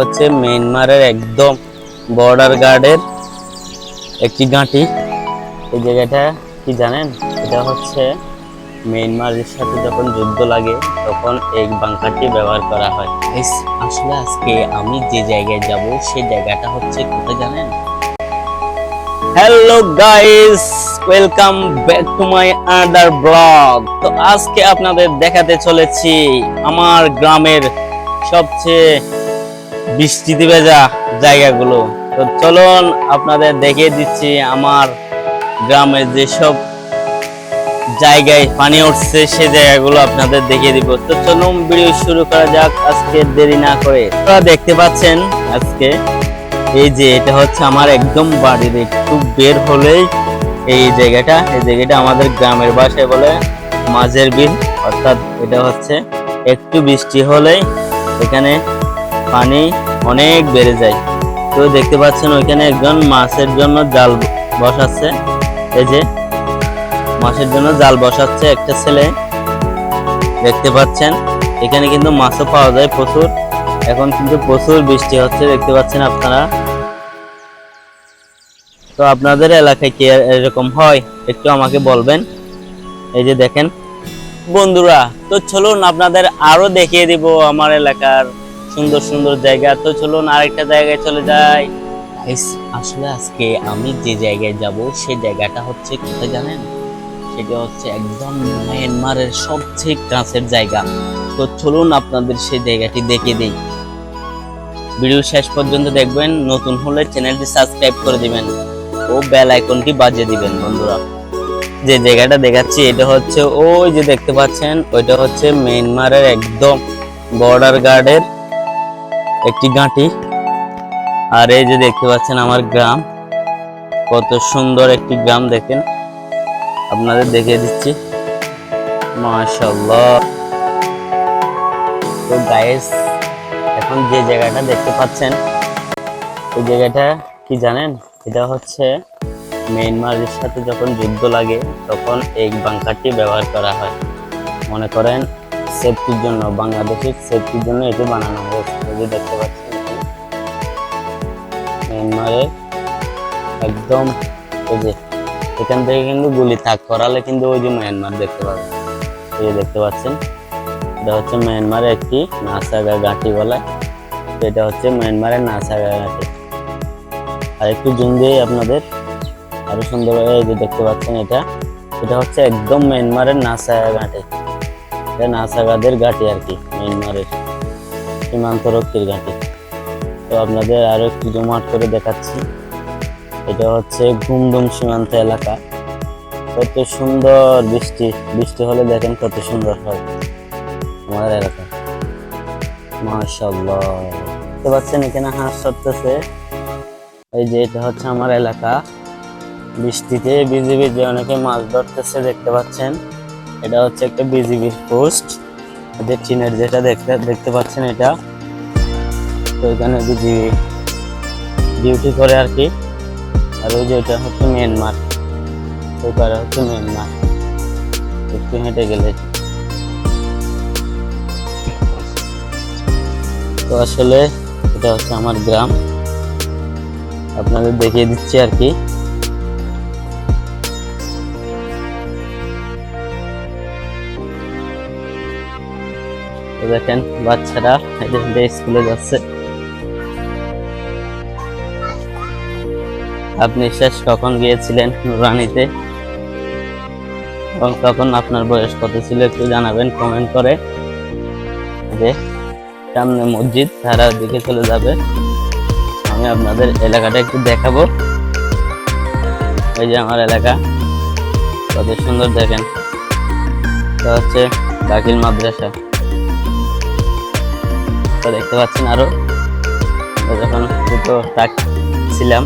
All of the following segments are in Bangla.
হচ্ছে মিয়ানমারের একদম বর্ডার গার্ডের একটি ঘাঁটি। এই জায়গাটা কি জানেন? এটা হচ্ছে মিয়ানমারের সাথে যখন যুদ্ধ লাগে তখন এই বাংকারটি ব্যবহার করা হয়। আসলে আজকে আমি যে জায়গায় যাব সেই জায়গাটা হচ্ছে কোথায় জানেন? Hello guys, welcome back to my another blog. তো আজকে আপনাদের দেখাতে চলেছি আমার গ্রামের সবচেয়ে বৃষ্টিতে ভেজা জায়গাগুলো। তো চলুন আপনাদের দেখিয়ে দিচ্ছি আমার গ্রামের যেসব জায়গায় পানি উঠছে সেই জায়গাগুলো আপনাদের দেখিয়ে দিব। তো চলুন ভিডিও শুরু করা যাক আজকে দেরি না করে। আপনারা দেখতে পাচ্ছেন আজকে এই যে এটা হচ্ছে আমার একদম বাড়ির একটু বের হলেই এই জায়গাটা আমাদের গ্রামের ভাষায় বলে মাঝের বিল, অর্থাৎ এটা হচ্ছে একটু বৃষ্টি হলেই এখানে পানি অনেক বেড়ে যায়। তো দেখতে পাচ্ছেন ওইখানে একজন মাছের জন্য জাল বসাচ্ছে। এই যে মাছের জন্য জাল বসাচ্ছে একটা ছেলে, দেখতে পাচ্ছেন। এখানে কিন্তু মাছও পাওয়া যায় প্রচুর। এখন কিন্তু প্রচুর বৃষ্টি হচ্ছে, দেখতে পাচ্ছেন আপনারা। তো আপনাদের এলাকায় কি এরকম হয় একটু আমাকে বলবেন। এই যে দেখেন বন্ধুরা, তো চলুন আপনাদের আরো দেখিয়ে দিব আমার এলাকার সুন্দর সুন্দর জায়গা। তো চলুন আরেকটা জায়গায় চলে যাই। আসলে আজকে আমি যে জায়গায় যাব সেই জায়গাটা হচ্ছে কোথায় জানেন? সেটা হচ্ছে একদম মিয়ানমারের সবচেয়ে কাছের জায়গা। তো চলুন আপনাদের সেই জায়গাটি দেখিয়ে দিই। ভিডিও শেষ পর্যন্ত দেখবেন। নতুন হলে চ্যানেলটি সাবস্ক্রাইব করে দিবেন ও বেল আইকনটি বাজিয়ে দিবেন। বন্ধুরা, যে জায়গাটা দেখাচ্ছি এটা হচ্ছে ওই যে দেখতে পাচ্ছেন, ওইটা হচ্ছে মিয়ানমারের একদম বর্ডার গার্ডের একটি ঘাঁটি। আর এই যে দেখতে পাচ্ছেন আমার গ্রাম, কত সুন্দর একটি গ্রাম দেখেন, আপনাদের দেখিয়ে দিচ্ছি। মাশাআল্লাহ। তো গাইস, এখন যে জায়গাটা দেখতে পাচ্ছেন ওই জায়গাটা কি জানেন? এটা হচ্ছে মিয়ানমারের সাথে যখন যুদ্ধ লাগে তখন এই বাংকারটি ব্যবহার করা হয়। মনে করেন সেফটির জন্য, বাংলাদেশের সেফটির জন্য এটি বানানো হয়েছে। এই যে দেখতে পাচ্ছেন মিয়ানমারের একদম, এই যে এখান থেকে কিন্তু গুলি তাক করালে কিন্তু ওই যে মিয়ানমার দেখতে পাবেন। এই যে দেখতে পাচ্ছেন এটা হচ্ছে মিয়ানমারের একটি নাসাগা ঘাঁটি বলে। এটা হচ্ছে মিয়ানমারের নাসাগা ঘাঁটি। আর একটু জুম দিয়ে আপনাদের আরো সুন্দরভাবে এই যে দেখতে পাচ্ছেন এটা হচ্ছে একদম মিয়ানমারের নাসাগা ঘাঁটি। এটা নাসাগাদের ঘাঁটি আর কি, মিয়ানমারের সীমান্তরক্ষীর ঘাঁটি। তো আপনাদের আরো একটু জুম আউট করে দেখাচ্ছি। এটা হচ্ছে গুমদুম সীমান্ত এলাকা। কত সুন্দর বৃষ্টি হলে দেখেন কত সুন্দর হয় আমাদের এলাকা। মাশাআল্লাহ, দেখতে পাচ্ছেন এখানে হাঁস চড়তেছে। এই যে এটা হচ্ছে আমার এলাকা। বৃষ্টিতে বিজিবির অনেকে মাছ ধরতেছে, দেখতে পাচ্ছেন। এটা হচ্ছে একটা বিজিবির পোস্ট, যে চীনের যেটা দেখতে পাচ্ছেন এটা। তো এখানে বিজিবি ডিউটি করে আর কি। আর ওই যে এটা হচ্ছে মিয়ানমার, ওই পারে হচ্ছে মিয়ানমার। একটু হেঁটে গেলে তো আসলে এটা হচ্ছে আমার গ্রাম, আপনাদের দেখিয়ে দিচ্ছি আর কি। দেখেন বাচ্চারা হেঁটে হেঁটে স্কুলে যাচ্ছে। আপনি শেষ কখন গিয়েছিলেন নুরানিতে এবং তখন আপনার বয়স কত ছিল একটু জানাবেন কমেন্ট করে। যে সামনে মসজিদ, তারা দিকে চলে যাবে। আমি আপনাদের এলাকাটা একটু দেখাবো। এই যে আমার এলাকা কত সুন্দর দেখেন। এটা হচ্ছে দাখিল মাদ্রাসা। তো দেখতে পাচ্ছেন আরো যখন দুটো টাক ছিলাম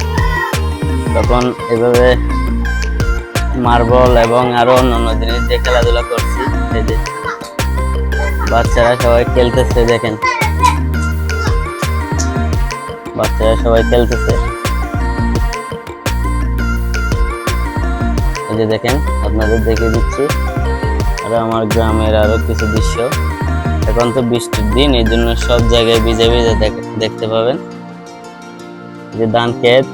তখন এভাবে মার্বল এবং আরো অন্যান্য জিনিস দিয়ে খেলাধুলা করছি। এই যে বাচ্চারা সবাই খেলতেছে, দেখেন বাচ্চারা সবাই খেলতেছে। এই যে দেখেন আপনাদের দেখে দিচ্ছি আরো আমার গ্রামের আরো কিছু দৃশ্য। এখন তো বৃষ্টির দিন, এই জন্য সব জায়গায় ভিজে ভিজে দেখতে পাবেন। যে ধান ক্ষেত,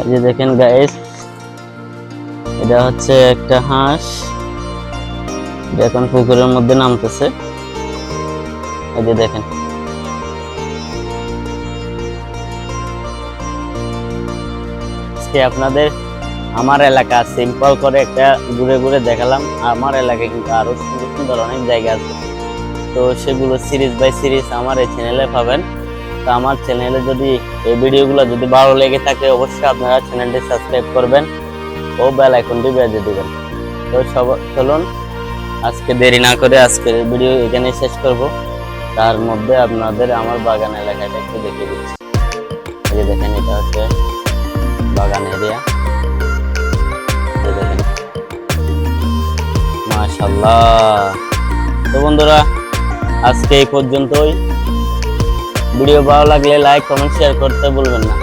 এই যে দেখেন গাইস, এটা হচ্ছে একটা হাঁস, এটা এখন পুকুরের মধ্যে নামতেছে। এই যে দেখেন, আপনাদের আমার এলাকা সিম্পল করে একটা ঘুরে ঘুরে দেখালাম। আমার এলাকায় কিন্তু আরো সুন্দর সুন্দর অনেক জায়গা আছে, তো সেগুলো সিরিজ বাই সিরিজ আমার এই চ্যানেলে পাবেন। তো আমার চ্যানেলে যদি এই ভিডিওগুলো যদি ভালো লেগে থাকে, অবশ্যই আপনারা চ্যানেলটি সাবস্ক্রাইব করবেন ও বেল আইকনটি বাজিয়ে দিবেন। তো চলুন আজকে দেরি না করে আজকের ভিডিও এখানে শেষ করব। তার মধ্যে আপনাদের আমার বাগান এলাকাটা একটু দেখিয়ে দিচ্ছি। এই যে দেখেন, এটা হচ্ছে বাগান এরিয়া। দেখেন মাশাআল্লাহ। তো বন্ধুরা, আজকে এই পর্যন্তই। ভিডিও ভালো লাগলে লাইক কমেন্ট শেয়ার করতে ভুলবেন না।